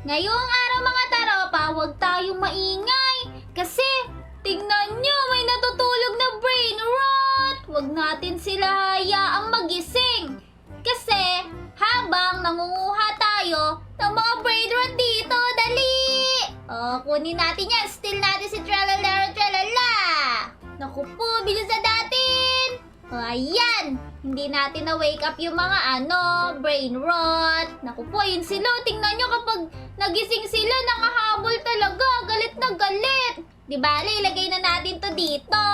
Ngayong araw mga taropa, huwag tayong maingay. Kasi, tingnan nyo, may natutulog na brain rot. Huwag natin sila hayaang magising. Kasi, habang nangunguha tayo ng mga brain rot dito, dali! Kunin natin yan. Steal natin si Tralala Tralala. Naku po, bilisan natin. Ayan. Hindi natin na-wake up yung mga brain rot. Naku po, yun sila. Tingnan nyo kapag nagising sila, nakahabol talaga. Galit na galit. Di bale, ilagay na natin to dito.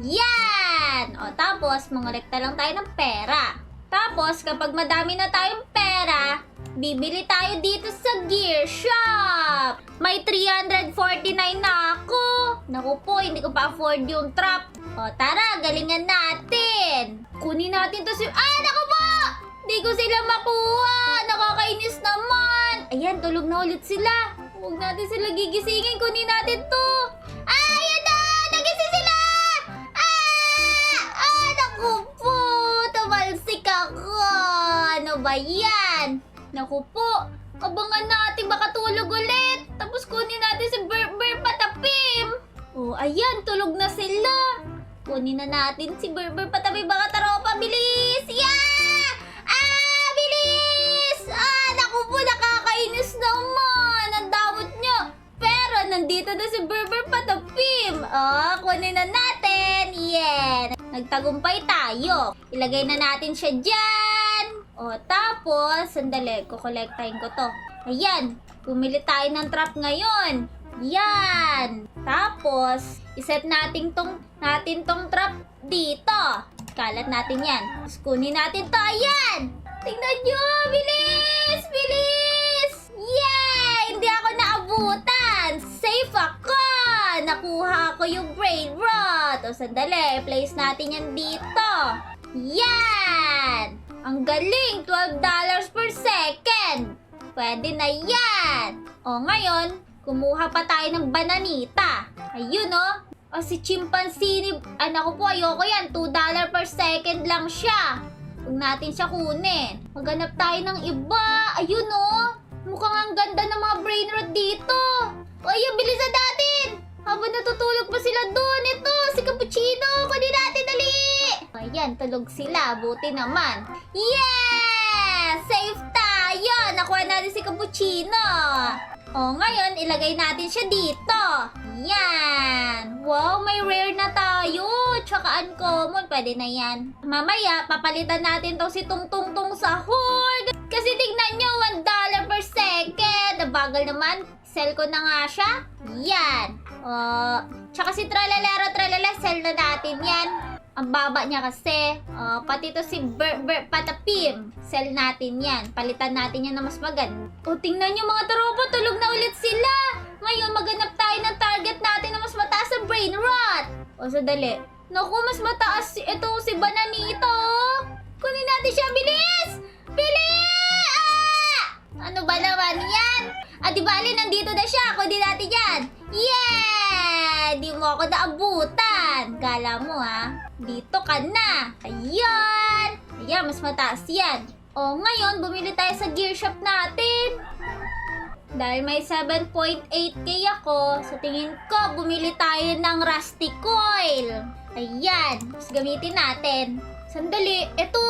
Yan! Tapos, mangolekta lang tayo ng pera. Tapos, kapag madami na tayong pera, bibili tayo dito sa gear shop. May 349 na ako. Naku po, hindi ko pa afford yung trap. Tara, galingan natin. Kunin natin to si... naku po! Hindi ko sila makuha. Nakakainis naman. Ayan, tulog na ulit sila. Huwag natin sila gigisingin. Kunin natin to. Ayan na! Nagising sila! Naku po! Tumalsik ako. Ano ba yan? Naku po, abangan natin baka tulog ulit. Tapos kunin natin si Berber Patapim. Ayan, tulog na sila. Kunin na natin si Berber Patapim. Baka taropa, bilis! Yeah! Bilis! Naku po, nakakainis naman. Ang damot nyo. Pero nandito na si Berber Patapim. Kunin na natin. Yeah! Nagtagumpay tayo. Ilagay na natin siya dyan. Tapos, sandali, kukolektahin ko to. Ayan, bumili tayo ng trap ngayon. Yan. Tapos, iset natin tong trap dito. Kalat natin yan. Tapos, kunin natin to. Ayan. Tingnan nyo. Bilis! Bilis! Yay! Hindi ako naabutan. Safe ako. Nakuha ko yung brain rot. Sandali, place natin yan dito. Yan. Ang galing! $12 per second! Pwede na yan! Ngayon, kumuha pa tayo ng bananita. Ayun si chimpanzee, anak ko po, ayoko yan. $2 per second lang siya. Huwag natin siya kunin. Maghanap tayo ng iba. Ayun mukhang ang ganda ng mga brain rot dito. Ayun, bilisan natin! Habang natutulog pa sila doon. Ito, si Cappuccino. Kunin natin, dali! Ayan, tulog sila. Buti naman. Yeah! Safe tayo! Nakuha natin si Cappuccino. Ngayon, ilagay natin siya dito. Yan! Wow, may rare na tayo. Tsaka uncommon. Pwede na yan. Mamaya, papalitan natin to si Tungtungtung Sahur. Kasi tignan nyo, $1 per second. Nabagal naman. Sell ko na nga siya. Yan. Tsaka si Tralalero Tralala, sell na natin yan. Ang baba niya kasi. Pati to si Berber Patapim. Sell natin yan. Palitan natin yan na mas maganda. Tingnan nyo mga taropa, tulog na ulit sila. Ngayon, maghanap tayo ng target natin na mas mataas sa brain rot. Sadali. Naku, mas mataas ito si Bananito. Kunin natin siya. Bilis! Bilis! Ano ba naman yan? Di bali, nandito na siya. Kunin natin yan. Yeah! Di mo ako naabutan. Kala mo dito ka na. Ayan. Ayan, mas mataas yan. Ngayon, bumili tayo sa gear shop natin. Dahil may 7.8k ako, sa tingin ko, bumili tayo ng rusty coil. Ayan. Tapos gamitin natin. Sandali. Ito.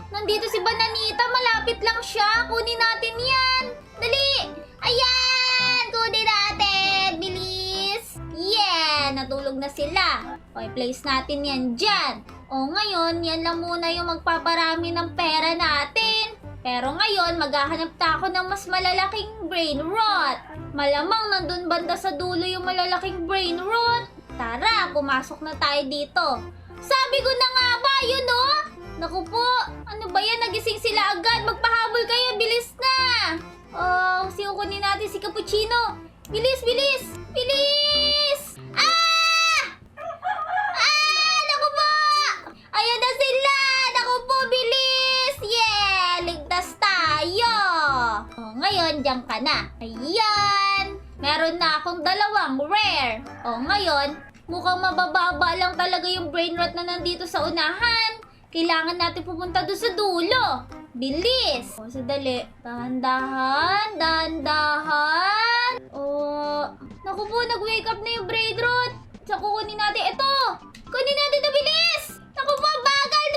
Nandito si Bananita. Malapit lang siya. Kunin natin yan. Dali. Ayan. Kunin natin. Bilis. Yeah. Natulog na sila. Place natin yan dyan. Ngayon, yan lang muna yung magpaparami ng pera natin. Pero ngayon, maghahanap na ako ng mas malalaking brain rot. Malamang nandun banda sa dulo yung malalaking brain rot. Tara, pumasok na tayo dito. Sabi ko na nga ba, yun Naku po, ano ba yan? Nagising sila agad. Magpahabol kayo, bilis na. Kunin natin si Cappuccino. Bilis, bilis, bilis! Naku po! Ayan na sila! Naku po, bilis! Yeah! Ligtas tayo! Ngayon, diyan ka na. Ayan! Meron na akong 2 rare. Ngayon, mukhang mabababa lang talaga yung brain rot na nandito sa unahan. Kailangan natin pumunta doon sa dulo. Bilis! Sandali. Dahan-dahan, dahan-dahan. Naku po, nag-wake up na yung braid rot. So, kukunin natin. Ito! Kunin natin na bilis! Naku po, bagal!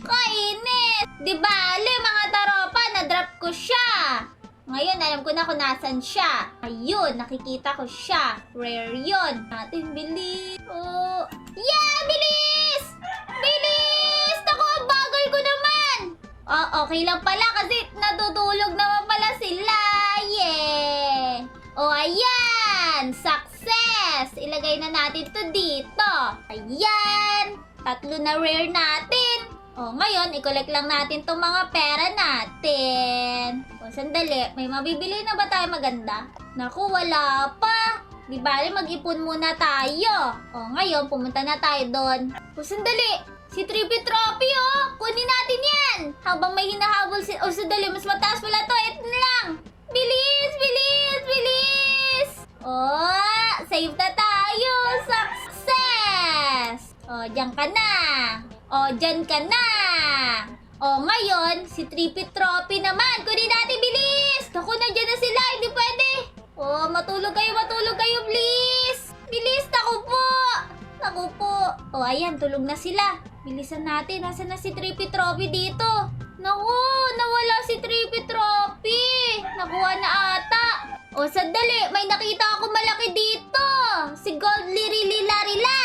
Kainis! Di bale, mga taropa, na-drop ko siya. Ngayon, alam ko na kung nasan siya. Ayun, nakikita ko siya. Rare yun. Natin, bilis. Oh. Yeah, bilis! Bilis! Naku, ang bagal ko naman. Oh, okay lang pala kasi natutulog naman pala sila. Yeah! Oh, ayan! Success! Ilagay na natin to dito. Ayan! 3 na rare natin. O, ngayon, i-collect lang natin tong mga pera natin. O, sandali. May mabibili na ba tayo maganda? Naku, wala pa. Di bali, mag-ipon muna tayo. O, ngayon, pumunta na tayo doon. O, sandali. Si Trippy Trophy, oh. Kunin natin yan. Habang may hinahabol si... O, sandali. Mas mataas pala to. Ito na lang. Bilis, bilis, bilis. O, save na tayo. Success. O, diyan ka na. O, dyan ka na. O, ngayon, si Trippy Trophy naman. Kunin natin, bilis. Naku, nandiyan na sila. Hindi pwede. O, matulog kayo, please. Bilis, naku po. Naku po. O, ayan, tulog na sila. Bilisan natin. Nasaan na si Trippy Trophy dito? Naku, nawala si Trippy Trophy. Nakuha na ata. O, sandali. May nakita ako malaki dito. Si Gold Lirilarila.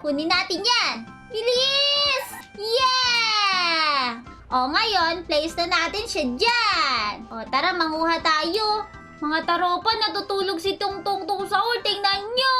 Kunin natin yan. Bilis! Yeah! O, ngayon, place na natin siya dyan. O, tara, manguha tayo. Mga taropa, natutulog si Tungtong Saul. Tingnan nyo.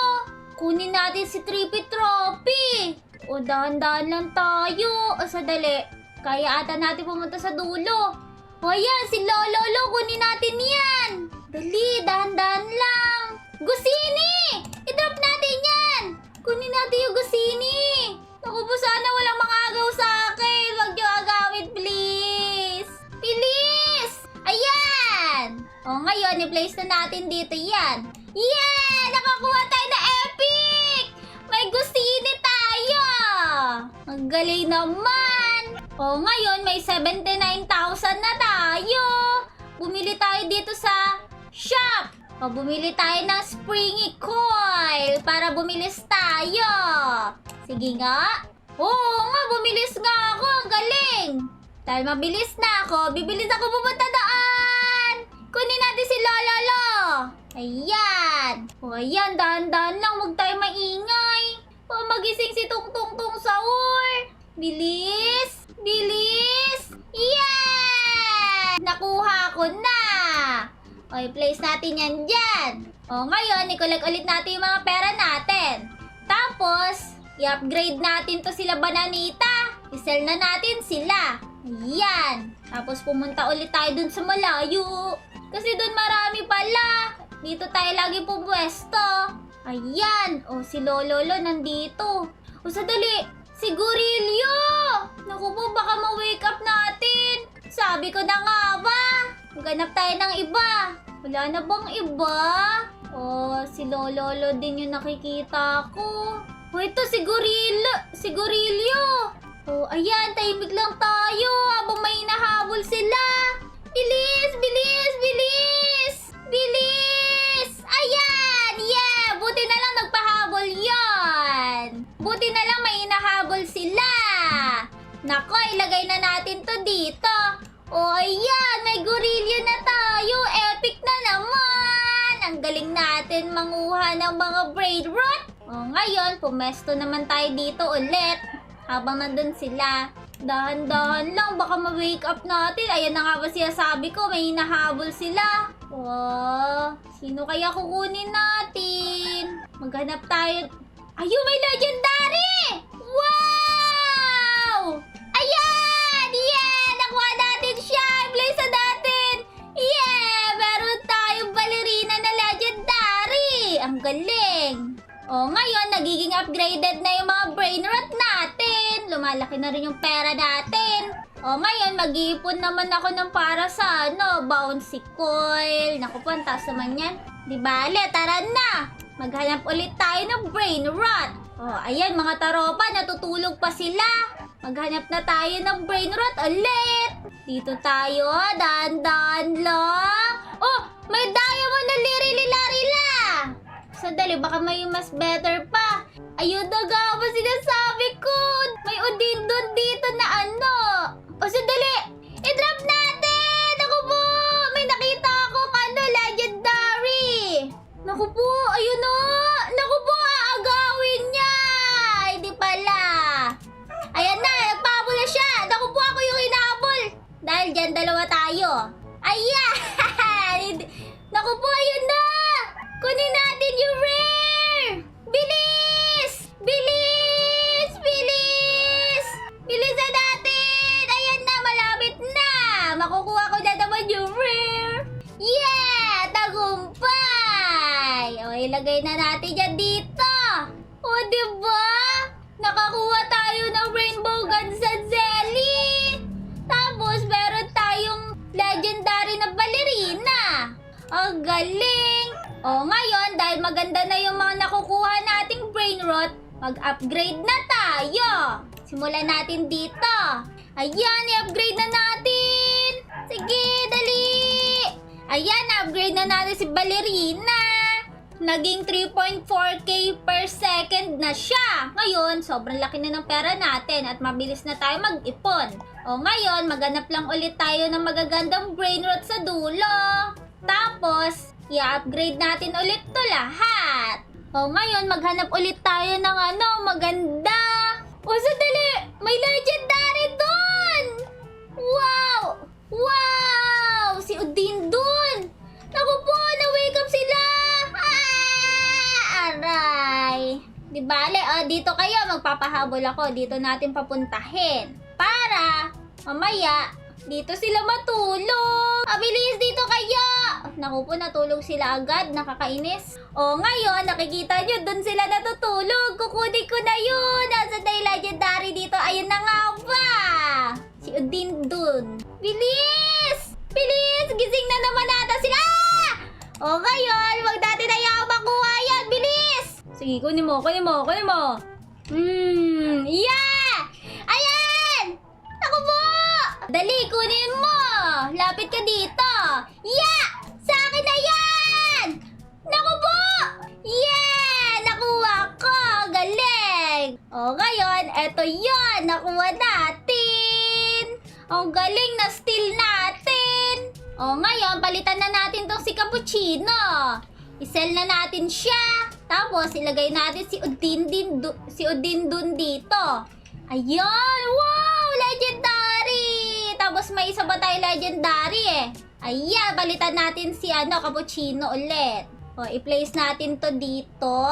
Kunin natin si Trippy Trophy. O, dahan-dahan lang tayo. O, sadali. Kaya ata natin pumunta sa dulo. O, ayan, si Lolo. Kunin natin yan. Dali, dahan-dahan lang. Gusini! I-drop natin yan. Kunin natin yung Gusini. Naku po, sana walang makagaw sa akin. Huwag niyo agawin, please. Bilis! Ayan! O, ngayon, i-place na natin dito yan. Yeah! Nakakuha tayo na epic! May Gusini tayo! Ang galing naman! O, ngayon, may 79,000 na tayo. Bumili tayo dito sa shop. O, bumili tayo ng springy coil para bumilis tayo. Sige nga. Oo nga, bumilis nga ako. Ang galing. Dahil mabilis na ako, bibilis ako pupunta doon. Kunin natin si Lolo. Ayan. O, ayan, dahan-dahan lang. Huwag tayo maingay. O, magising si Tungtong Saul. Bilis. Bilis. Yeah! Nakuha ko na. O, i-place natin yan dyan. O, ngayon, i-collect ulit natin yung mga pera natin. Tapos, i-upgrade natin to sila Bananita. I-sell na natin sila. Ayan. Tapos, pumunta ulit tayo dun sa malayo. Kasi dun marami pala. Dito tayo lagi pumwesto. Ayan. O, si Lololo nandito. O, sadali. Si Gorillo. Naku po, baka ma-wake up natin. Sabi ko na nga ba. Maghanap tayo ng iba. Wala na bang iba? Oh, si Lololo din yung nakikita ko. Oh, ito si Gorillo. Oh, ayan, tahimik lang tayo habang may hinahabol sila. Bilis, bilis, bilis. Bilis. Ayan, yeah. Buti na lang nagpahabol yon. Buti na lang may hinahabol sila. Nako, ilagay na natin to dito. Oh, ayan, may Gorillo na tayo. Epic na naman. Ang galing natin manguha ng mga braid rot. Oh, ngayon, pumesto naman tayo dito ulit. Habang nandun sila. Dahan-dahan lang, baka ma-wake up natin. Ayan na nga ba siya sabi ko, may hinahabol sila. Oh, sino kaya kukunin natin? Maghanap tayo. Ayun, may legendary! Wow! Ayan! Yeah! Nakuha natin siya! I-place na natin! Yeah! Meron tayong ballerina na legendary! Ang galing! O, ngayon, nagiging upgraded na yung mga brain rot natin. Lumalaki na rin yung pera natin. O, ngayon, mag-iipon naman ako ng para sa, bouncy coil. Naku po, ang taas naman yan. Di bale, tara na! Maghanap ulit tayo ng brain rot. O, ayan, mga taropa, natutulog pa sila. Maghanap na tayo ng brain rot ulit. Dito tayo, dahan-dahan lang. Oh, may diamond na lirilarila. Sandali, baka may mas better pa. Ayun na nga ba sinasabi ko. May Udindun dito na ano. O sandali, i-drop natin. Ako po, may nakita akong ano, legendary. Naku po, ayun o. Naku po, aagawin niya. Hindi pala. Ayan na, nagpahabol na siya. Naku po, ako yung hinahabol. Dahil dyan, dalawa tayo. Ayan! Naku po, ayun na! Kunin natin yung rare! Bilis! Bilis! Bilis! Bilisan natin! Ayan na, malapit na! Makukuha ko na naman yung rare! Yeah! Tagumpay! O, ilagay na natin yan dito! O, diba? Nakakuha tayo ng Rainbow Ganzanzelli! Tapos, meron tayong legendary na ballerina! Ang galing! O, ngayon, dahil maganda na yung mga nakukuha nating brain rot, mag-upgrade na tayo! Simulan natin dito! Ayan, i-upgrade na natin! Sige, dali! Ayan, upgrade na natin si ballerina! Naging 3.4k per second na siya. Ngayon, sobrang laki na ng pera natin at mabilis na tayo mag-ipon. O ngayon, maghanap lang ulit tayo ng magagandang brain rot sa dulo. Tapos, i-upgrade natin ulit to lahat. O ngayon, maghanap ulit tayo ng ano, maganda. O sandali, may legendary dun! Wow! Wow! Si Udindun! Naku po, na-wake up sila! Aray! Di bale, dito kayo, magpapahabol ako. Dito natin papuntahin. Para, mamaya, dito sila matulog. Bilis dito kayo! Naku po, natulog sila agad. Nakakainis. O, ngayon, nakikita nyo, dun sila natutulog. Kukunin ko na yun. Nasa na yung legendary dito. Ayun na nga ba? Si Udindun. Bilis! Bilis! Gising na naman nata sila! O, ngayon, wag natin ayaw makuha yan. Bilis! Sige, kunin mo, kunin mo, kunin mo. Yeah! Ayan! Naku po! Dali, kunin mo! Lapit ka dito! Yeah! Sa akin na yan! Naku po! Yeah! Nakuha ko! Galing! O ngayon, eto yun! Nakuha natin! Ang galing na steal natin! O ngayon, palitan na natin tong si Cappuccino! I-sell na natin siya! Tapos, ilagay natin si Udindun dito. Ayun! Wow! Legendary! Tapos may isa pa tayo legendary eh. Ayan, balitan natin si Cappuccino ulit. O, i-place natin to dito.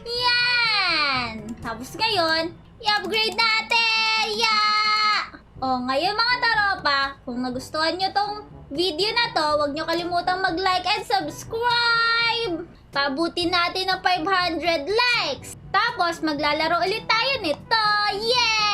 Yan! Tapos ngayon, i-upgrade natin! Yeah! O, ngayon mga taropa, kung nagustuhan nyo tong video na to, huwag nyo kalimutang mag-like and subscribe! Pabutin natin ng 500 likes! Tapos, maglalaro ulit tayo nito! Yeah!